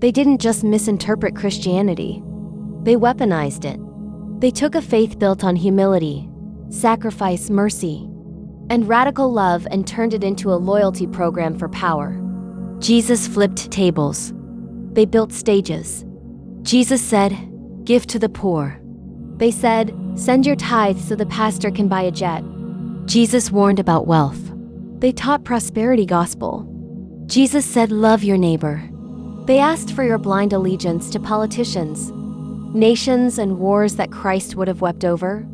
They didn't just misinterpret Christianity, they weaponized it. They took a faith built on humility, sacrifice, mercy, and radical love and turned it into a loyalty program for power. Jesus flipped tables. They built stages. Jesus said, "Give to the poor." They said, "Send your tithe so the pastor can buy a jet." Jesus warned about wealth. They taught prosperity gospel. Jesus said, "Love your neighbor." They asked for your blind allegiance to politicians, nations, and wars that Christ would have wept over.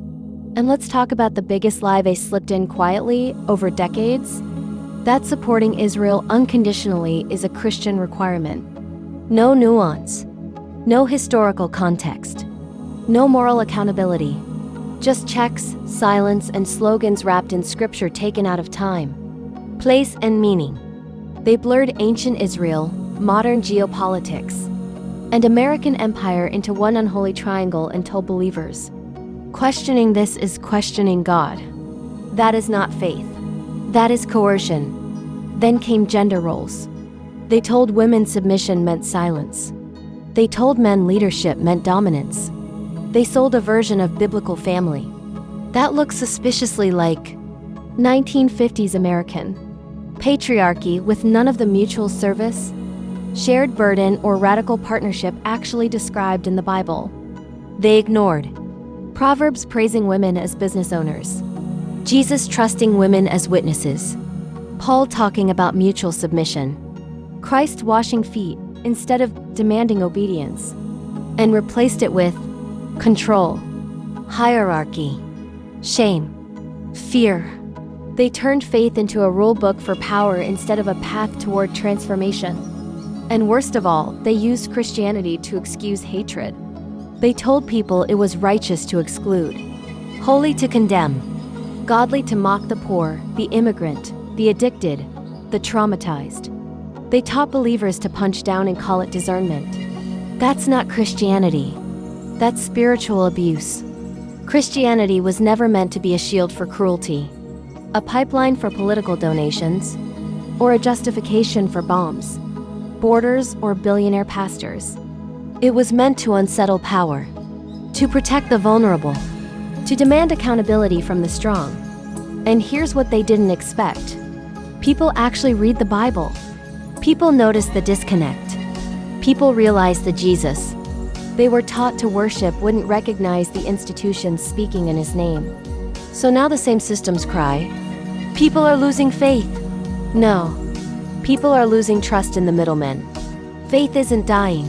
And let's talk about the biggest lie they slipped in quietly over decades. That supporting Israel unconditionally is a Christian requirement. No nuance, no historical context, no moral accountability. Just checks, silence, and slogans wrapped in scripture taken out of time, place, and meaning. They blurred ancient Israel, modern geopolitics, and American empire into one unholy triangle and told believers, questioning this is questioning God. That is not faith. That is coercion. Then came gender roles. They told women submission meant silence. They told men leadership meant dominance. They sold a version of biblical family that looks suspiciously like 1950s American patriarchy with none of the mutual service, shared burden, or radical partnership actually described in the Bible. They ignored Proverbs praising women as business owners, Jesus trusting women as witnesses, Paul talking about mutual submission, Christ washing feet instead of demanding obedience, and replaced it with control, hierarchy, shame, fear. They turned faith into a rule book for power instead of a path toward transformation. And worst of all, they used Christianity to excuse hatred. They told people it was righteous to exclude, holy to condemn, godly to mock the poor, the immigrant, the addicted, the traumatized. They taught believers to punch down and call it discernment. That's not Christianity. That's spiritual abuse. Christianity was never meant to be a shield for cruelty, a pipeline for political donations, or a justification for bombs, borders, or billionaire pastors. It was meant to unsettle power, to protect the vulnerable, to demand accountability from the strong. And here's what they didn't expect. People actually read the Bible. People notice the disconnect. People realize the Jesus they were taught to worship wouldn't recognize the institutions speaking in his name. So now the same systems cry, people are losing faith. No, people are losing trust in the middlemen. Faith isn't dying.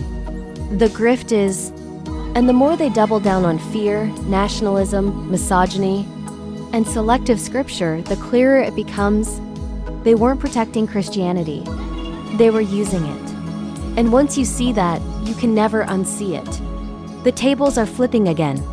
The grift is. And the more they double down on fear, nationalism, misogyny, and selective scripture, the clearer it becomes they weren't protecting Christianity. They were using it. And once you see that, you can never unsee it. The tables are flipping again.